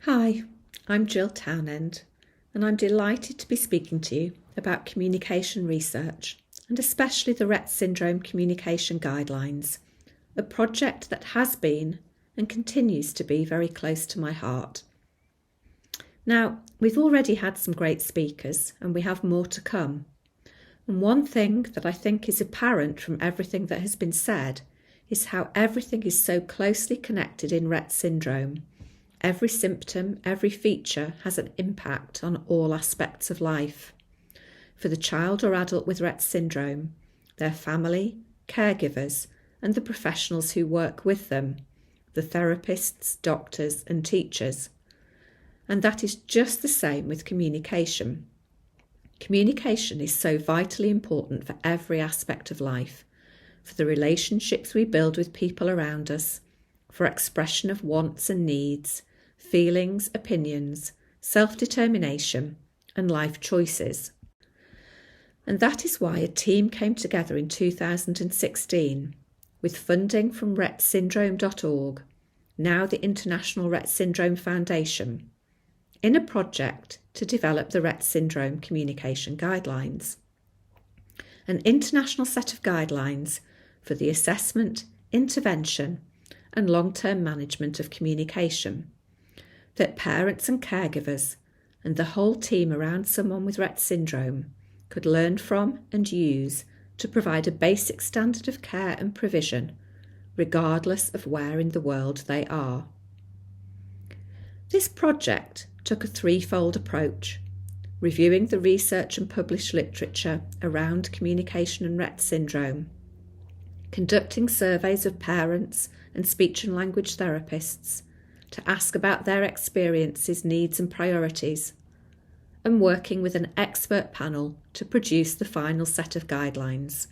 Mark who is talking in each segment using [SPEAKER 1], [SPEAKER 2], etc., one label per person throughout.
[SPEAKER 1] Hi, I'm Gill Townend, and I'm delighted to be speaking to you about communication research, and especially the Rett Syndrome Communication Guidelines, a project that has been and continues to be very close to my heart. Now, we've already had some great speakers, and we have more to come. And one thing that I think is apparent from everything that has been said is how everything is so closely connected in Rett syndrome. Every symptom, every feature has an impact on all aspects of life. For the child or adult with Rett syndrome, their family, caregivers, and the professionals who work with them, the therapists, doctors, and teachers. And that is just the same with communication. Communication is so vitally important for every aspect of life, for the relationships we build with people around us, for expression of wants and needs, feelings, opinions, self-determination, and life choices. And that is why a team came together in 2016 with funding from rettsyndrome.org, now the International Rett Syndrome Foundation, in a project to develop the Rett Syndrome Communication Guidelines, an international set of guidelines for the assessment, intervention, and long-term management of communication that parents and caregivers and the whole team around someone with Rett syndrome could learn from and use to provide a basic standard of care and provision, regardless of where in the world they are. This project took a threefold approach, reviewing the research and published literature around communication and Rett syndrome, conducting surveys of parents and speech and language therapists to ask about their experiences, needs and priorities, and working with an expert panel to produce the final set of guidelines.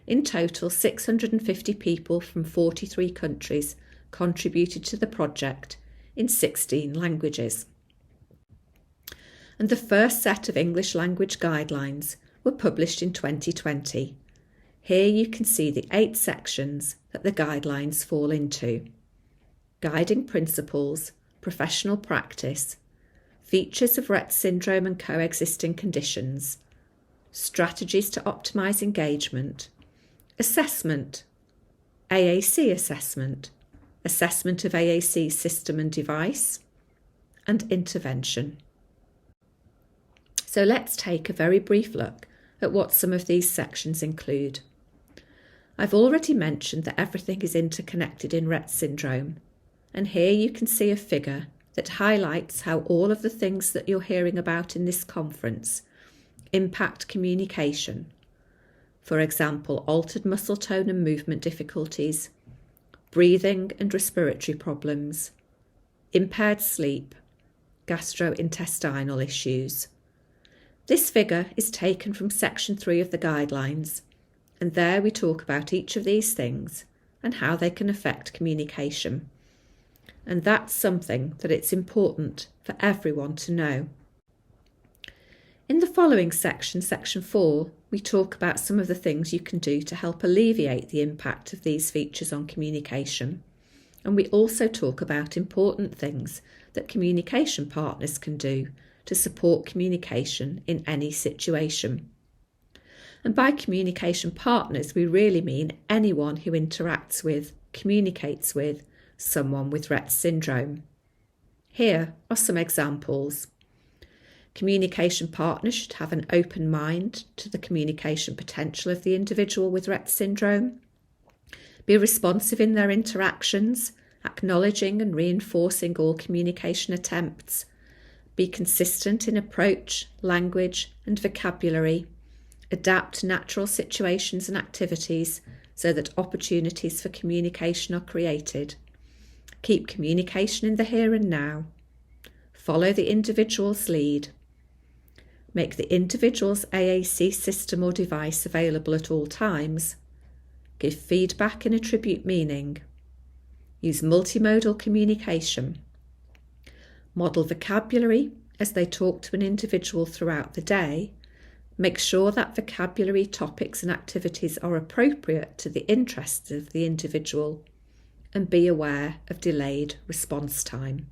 [SPEAKER 1] In total, 650 people from 43 countries contributed to the project in 16 languages. And the first set of English language guidelines were published in 2020. Here you can see the 8 sections that the guidelines fall into: guiding principles, professional practice, features of Rett syndrome and coexisting conditions, strategies to optimise engagement, assessment, AAC assessment, assessment of AAC system and device, and intervention. So let's take a very brief look at what some of these sections include. I've already mentioned that everything is interconnected in Rett syndrome, and here you can see a figure that highlights how all of the things that you're hearing about in this conference impact communication. For example, altered muscle tone and movement difficulties, breathing and respiratory problems, impaired sleep, gastrointestinal issues. This figure is taken from section 3 of the guidelines, and there we talk about each of these things and how they can affect communication. And that's something that it's important for everyone to know. In the following section, section 4, we talk about some of the things you can do to help alleviate the impact of these features on communication. And we also talk about important things that communication partners can do to support communication in any situation. And by communication partners, we really mean anyone who interacts with, communicates with, someone with Rett syndrome. Here are some examples. Communication partners should have an open mind to the communication potential of the individual with Rett syndrome, be responsive in their interactions, acknowledging and reinforcing all communication attempts, be consistent in approach, language and vocabulary, adapt to natural situations and activities so that opportunities for communication are created, keep communication in the here and now, follow the individual's lead, make the individual's AAC system or device available at all times, give feedback and attribute meaning, use multimodal communication, model vocabulary as they talk to an individual throughout the day, make sure that vocabulary, topics and activities are appropriate to the interests of the individual, and be aware of delayed response time.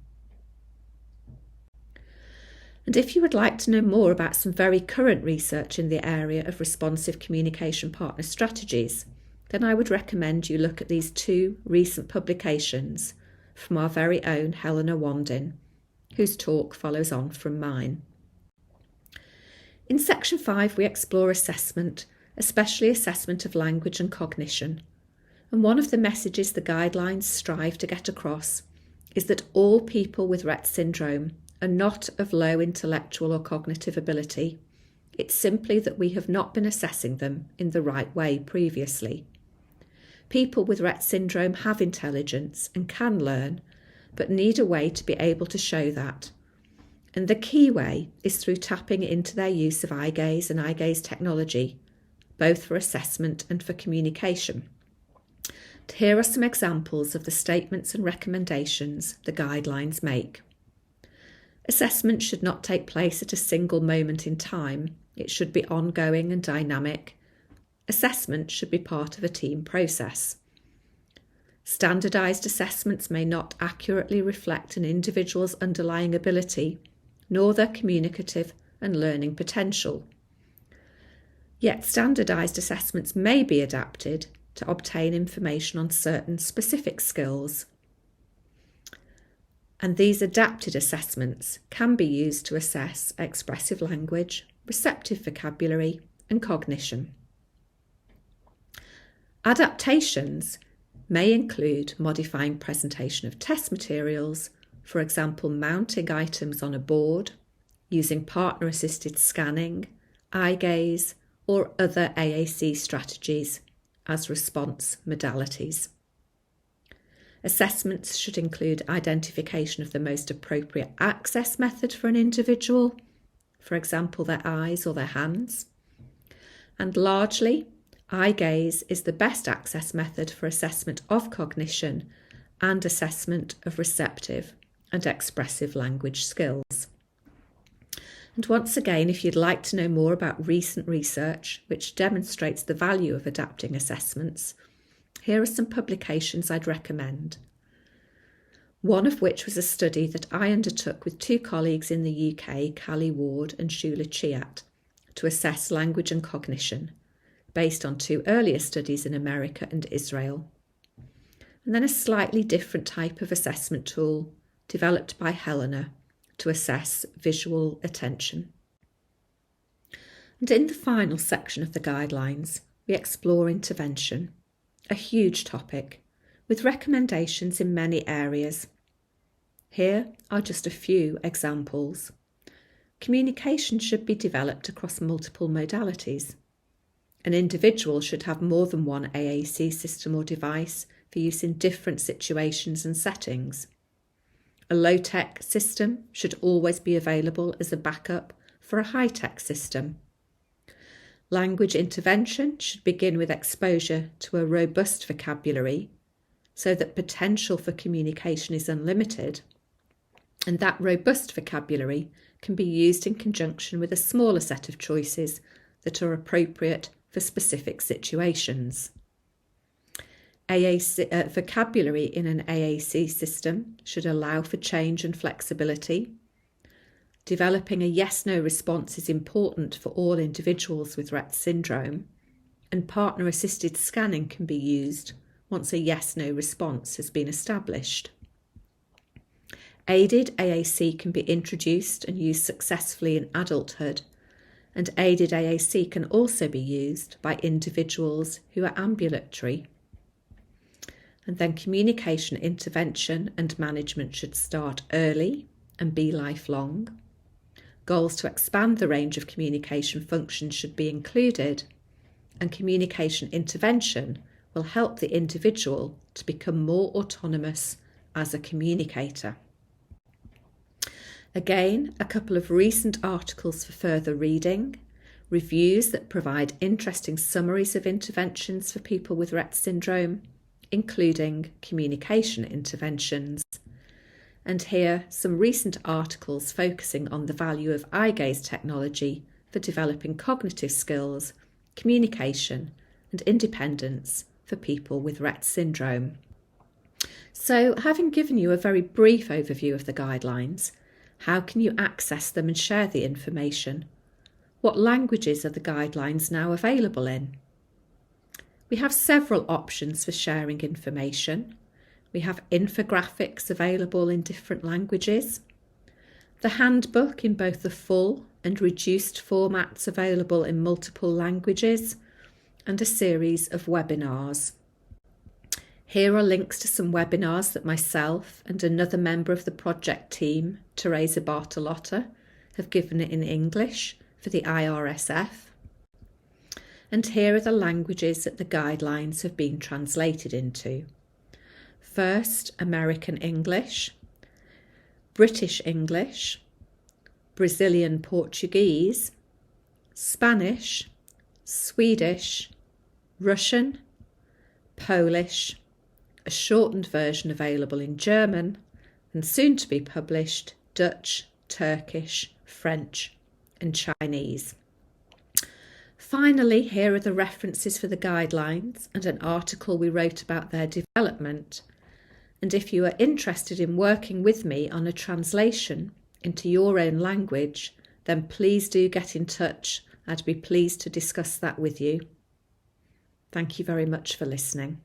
[SPEAKER 1] And if you would like to know more about some very current research in the area of responsive communication partner strategies, then I would recommend you look at these two recent publications from our very own Helena Wandin, whose talk follows on from mine. In Section 5, we explore assessment, especially assessment of language and cognition. And one of the messages the guidelines strive to get across is that all people with Rett syndrome are not of low intellectual or cognitive ability. It's simply that we have not been assessing them in the right way previously. People with Rett syndrome have intelligence and can learn, but need a way to be able to show that. And the key way is through tapping into their use of eye gaze and eye gaze technology, both for assessment and for communication. Here are some examples of the statements and recommendations the guidelines make. Assessment should not take place at a single moment in time. It should be ongoing and dynamic. Assessment should be part of a team process. Standardised assessments may not accurately reflect an individual's underlying ability, nor their communicative and learning potential. Yet standardised assessments may be adapted to obtain information on certain specific skills. And these adapted assessments can be used to assess expressive language, receptive vocabulary, and cognition. Adaptations may include modifying presentation of test materials, for example, mounting items on a board, using partner-assisted scanning, eye gaze, or other AAC strategies as response modalities. Assessments should include identification of the most appropriate access method for an individual, for example, their eyes or their hands. And largely, eye gaze is the best access method for assessment of cognition and assessment of receptive and expressive language skills. And once again, if you'd like to know more about recent research which demonstrates the value of adapting assessments, here are some publications I'd recommend. One of which was a study that I undertook with two colleagues in the UK, Callie Ward and Shula Chiat, to assess language and cognition, based on two earlier studies in America and Israel. And then a slightly different type of assessment tool developed by Helena to assess visual attention. And in the final section of the guidelines, we explore intervention, a huge topic, with recommendations in many areas. Here are just a few examples. Communication should be developed across multiple modalities. An individual should have more than one AAC system or device for use in different situations and settings. A low-tech system should always be available as a backup for a high-tech system. Language intervention should begin with exposure to a robust vocabulary so that potential for communication is unlimited, and that robust vocabulary can be used in conjunction with a smaller set of choices that are appropriate for specific situations. Vocabulary in an AAC system should allow for change and flexibility. Developing a yes-no response is important for all individuals with Rett syndrome, and partner-assisted scanning can be used once a yes-no response has been established. Aided AAC can be introduced and used successfully in adulthood, and aided AAC can also be used by individuals who are ambulatory. And then communication intervention and management should start early and be lifelong. Goals to expand the range of communication functions should be included, and communication intervention will help the individual to become more autonomous as a communicator. Again, a couple of recent articles for further reading, reviews that provide interesting summaries of interventions for people with Rett syndrome, including communication interventions. And here, some recent articles focusing on the value of eye gaze technology for developing cognitive skills, communication, and independence for people with Rett syndrome. So, having given you a very brief overview of the guidelines, How can you access them and share the information? What languages are the guidelines now available in? We have several options for sharing information. We have infographics available in different languages, the handbook in both the full and reduced formats available in multiple languages, and a series of webinars. Here are links to some webinars that myself and another member of the project team, Teresa Bartolotta, have given in English for the IRSF. And here are the languages that the guidelines have been translated into. First, American English, British English, Brazilian Portuguese, Spanish, Swedish, Russian, Polish, a shortened version available in German, and soon to be published Dutch, Turkish, French, and Chinese. Finally, here are the references for the guidelines and an article we wrote about their development. And if you are interested in working with me on a translation into your own language, then please do get in touch. I'd be pleased to discuss that with you. Thank you very much for listening.